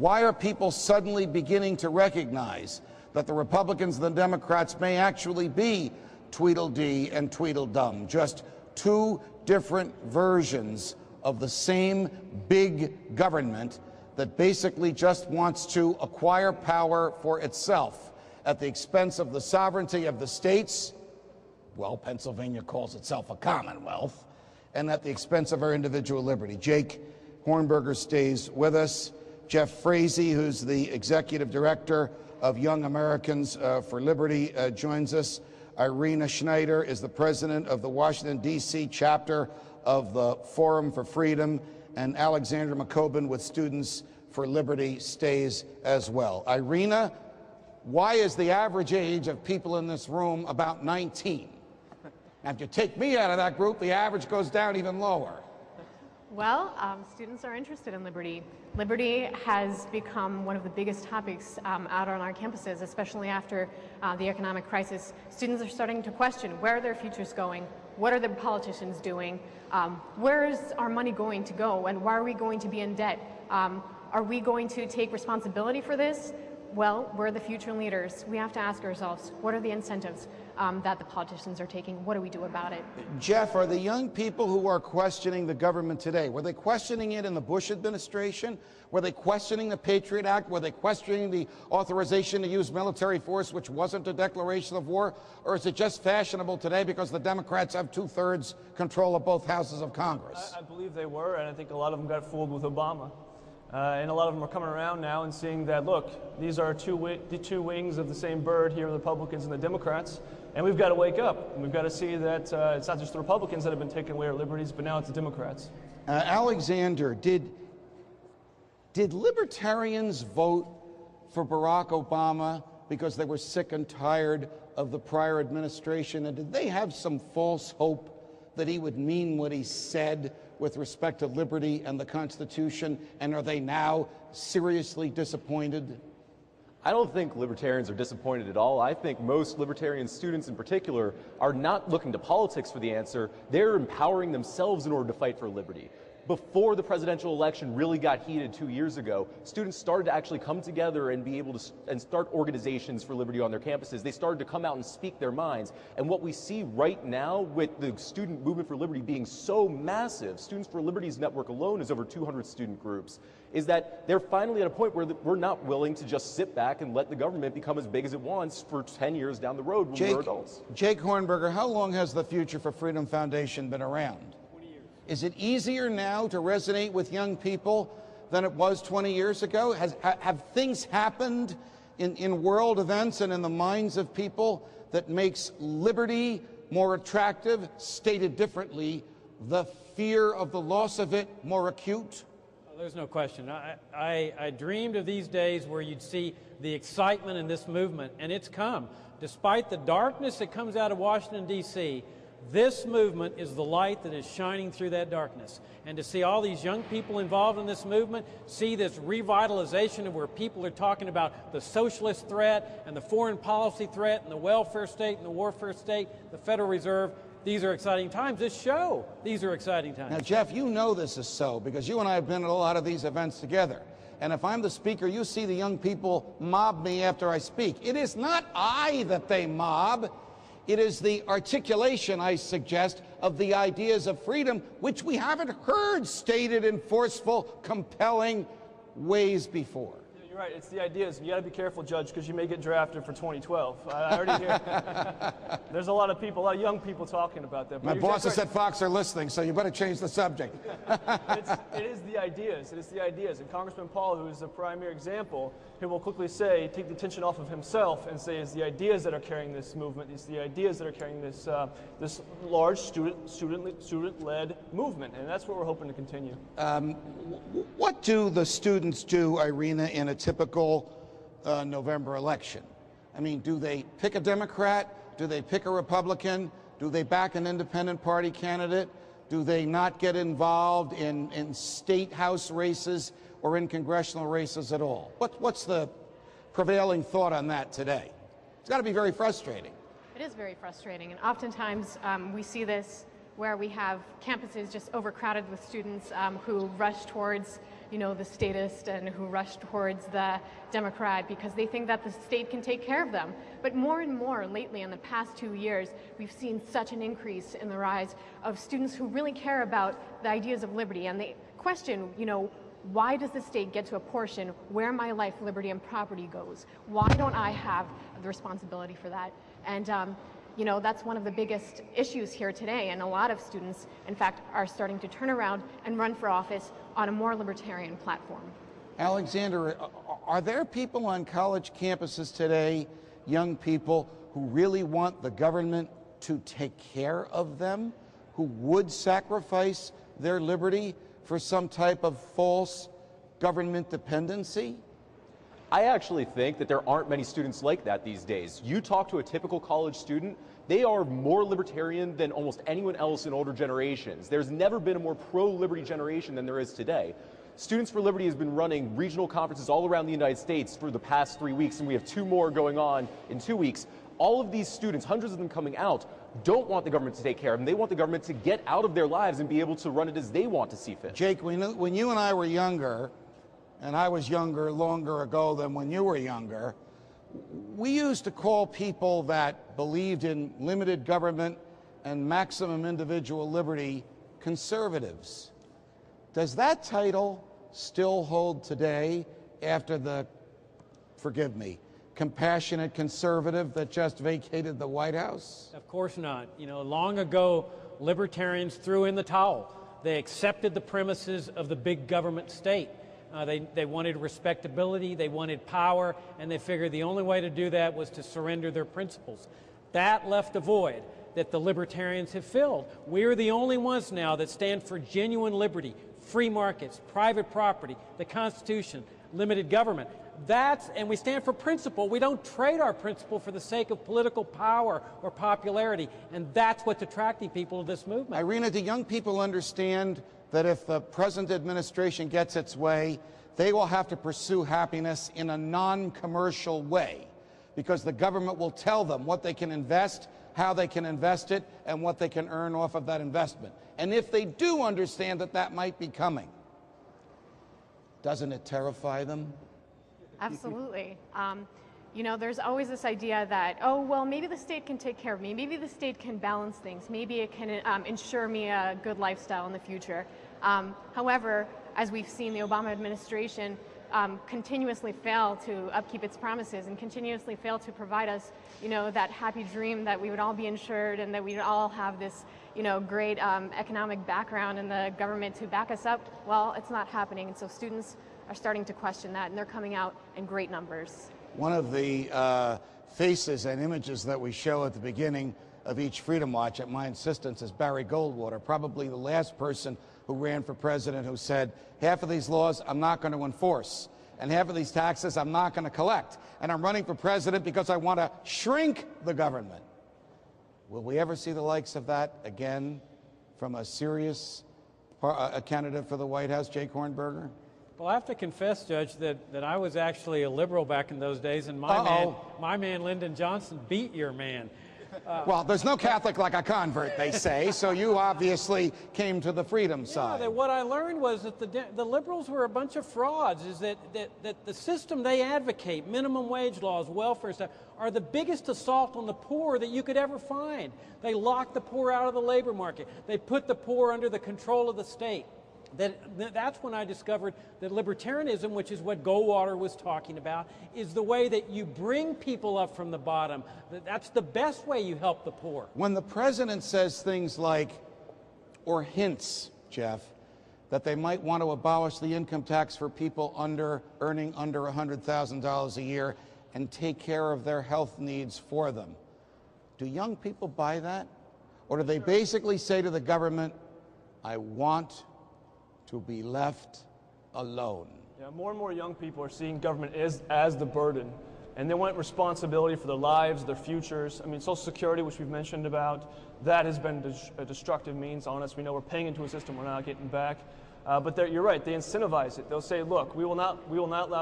Why are people suddenly beginning to recognize that the Republicans and the Democrats may actually be Tweedledee and Tweedledum, just two different versions of the same big government that basically just wants to acquire power for itself at the expense of the sovereignty of the states? Well, Pennsylvania calls itself a commonwealth, and at the expense of our individual liberty. Jake Hornberger stays with us. Jeff Frazee, who's the executive director of Young Americans for Liberty, joins us. Irina Schneider is the president of the Washington, D.C. chapter of the Forum for Freedom, and Alexandra McCobin with Students for Liberty stays as well. Irina, why is the average age of people in this room about 19? Now, if you take me out of that group, the average goes down even lower. Well, students are interested in liberty. Liberty has become one of the biggest topics out on our campuses, especially after the economic crisis. Students are starting to question where are their futures going, what are the politicians doing, where is our money going to go, and why are we going to be in debt? Are we going to take responsibility for this? Well, we're the future leaders. We have to ask ourselves, what are the incentives that the politicians are taking? What do we do about it? Jeff, are the young people who are questioning the government today, were they questioning it in the Bush administration? Were they questioning the Patriot Act? Were they questioning the authorization to use military force, which wasn't a declaration of war? Or is it just fashionable today because the Democrats have 2/3 control of both houses of Congress? I believe they were, and I think a lot of them got fooled with Obama. And a lot of them are coming around now and seeing that, look, these are the two wings of the same bird here, the Republicans and the Democrats, and we've got to wake up. And we've got to see that it's not just the Republicans that have been taking away our liberties, but now it's the Democrats. Alexander, did libertarians vote for Barack Obama because they were sick and tired of the prior administration? And did they have some false hope that he would mean what he said with respect to liberty and the Constitution, and are they now seriously disappointed? I don't think libertarians are disappointed at all. I think most libertarian students in particular are not looking to politics for the answer. They're empowering themselves in order to fight for liberty. Before the presidential election really got heated 2 years ago, students started to actually come together and be able to start organizations for liberty on their campuses. They started to come out and speak their minds. And what we see right now with the student movement for liberty being so massive, Students for Liberty's network alone is over 200 student groups, is that they're finally at a point where we're not willing to just sit back and let the government become as big as it wants for 10 years down the road when we're adults. Jake Hornberger, how long has the Future for Freedom Foundation been around? Is it easier now to resonate with young people than it was 20 years ago? Have things happened in world events and in the minds of people that makes liberty more attractive? Stated differently, the fear of the loss of it more acute? There's no question. I dreamed of these days where you'd see the excitement in this movement, and it's come. Despite the darkness that comes out of Washington, D.C., this movement is the light that is shining through that darkness. And to see all these young people involved in this movement, see this revitalization of where people are talking about the socialist threat and the foreign policy threat and the welfare state and the warfare state, the Federal Reserve, these are exciting times. This show, these are exciting times. Now, Jeff, you know this is so because you and I have been at a lot of these events together. And if I'm the speaker, you see the young people mob me after I speak. It is not I that they mob. It is the articulation, I suggest, of the ideas of freedom, which we haven't heard stated in forceful, compelling ways before. You're right, it's the ideas. You got to be careful, Judge, because you may get drafted for 2012. I already hear there's a lot of people, a lot of young people talking about that. My bosses at Fox are listening, so you better change the subject. It is the ideas. It is the ideas. And Congressman Paul, who is the primary example, he will quickly say, take the attention off of himself and say it's the ideas that are carrying this movement. It's the ideas that are carrying this this large student-led movement, and that's what we're hoping to continue. What do the students do, Irina, in a typical November election? I mean, do they pick a Democrat? Do they pick a Republican? Do they back an independent party candidate? Do they not get involved in state house races or in congressional races at all? What's the prevailing thought on that today? It's got to be very frustrating. It is very frustrating, and oftentimes we see this where we have campuses just overcrowded with students who rush towards, the statist and who rush towards the Democrat because they think that the state can take care of them. But more and more lately, in the past 2 years, we've seen such an increase in the rise of students who really care about the ideas of liberty, and they question, why does the state get to apportion where my life, liberty, and property goes? Why don't I have the responsibility for that? And that's one of the biggest issues here today, and a lot of students, in fact, are starting to turn around and run for office on a more libertarian platform. Alexander, are there people on college campuses today, young people, who really want the government to take care of them, who would sacrifice their liberty for some type of false government dependency? I actually think that there aren't many students like that these days. You talk to a typical college student, they are more libertarian than almost anyone else in older generations. There's never been a more pro-liberty generation than there is today. Students for Liberty has been running regional conferences all around the United States for the past 3 weeks, and we have 2 more going on in 2 weeks. All of these students, hundreds of them coming out, don't want the government to take care of them. They want the government to get out of their lives and be able to run it as they want to see fit. Jake, when you and I were younger, and I was younger longer ago than when you were younger, we used to call people that believed in limited government and maximum individual liberty conservatives. Does that title still hold today after the, forgive me, compassionate conservative that just vacated the White House? Of course not. Long ago, libertarians threw in the towel. They accepted the premises of the big government state. They wanted respectability, they wanted power, and they figured the only way to do that was to surrender their principles. That left a void that the libertarians have filled. We're the only ones now that stand for genuine liberty, free markets, private property, the Constitution, limited government. And we stand for principle. We don't trade our principle for the sake of political power or popularity, and that's what's attracting people to this movement. Irina, do young people understand that if the present administration gets its way, they will have to pursue happiness in a non-commercial way, because the government will tell them what they can invest, how they can invest it, and what they can earn off of that investment? And if they do understand that that might be coming, doesn't it terrify them? Absolutely. There's always this idea that, maybe the state can take care of me. Maybe the state can balance things. Maybe it can ensure me a good lifestyle in the future. However, as we've seen, the Obama administration continuously fail to upkeep its promises and continuously fail to provide us, that happy dream that we would all be insured and that we'd all have this, great economic background and the government to back us up. Well, it's not happening, and so students are starting to question that, and they're coming out in great numbers. One of the faces and images that we show at the beginning of each Freedom March at my insistence is Barry Goldwater, probably the last person who ran for president who said, half of these laws I'm not going to enforce, and half of these taxes I'm not going to collect, and I'm running for president because I want to shrink the government. Will we ever see the likes of that again from a serious candidate for the White House, Jake Hornberger? Well, I have to confess, Judge, that I was actually a liberal back in those days, and my man Lyndon Johnson beat your man. Well, there's no Catholic like a convert, they say, so you obviously came to the freedom side. Yeah, what I learned was that the liberals were a bunch of frauds, is that the system they advocate, minimum wage laws, welfare stuff, are the biggest assault on the poor that you could ever find. They lock the poor out of the labor market. They put the poor under the control of the state. That's when I discovered that libertarianism, which is what Goldwater was talking about, is the way that you bring people up from the bottom. That's the best way you help the poor. When the president says things like, or hints, Jeff, that they might want to abolish the income tax for people earning under $100,000 a year and take care of their health needs for them, do young people buy that? Or do they basically say to the government, I want to be left alone? Yeah, more and more young people are seeing government as the burden, and they want responsibility for their lives, their futures. I mean, Social Security, which we've mentioned about, that has been a destructive means on us. We know we're paying into a system we're not getting back. But you're right, they incentivize it. They'll say, look, we will not allow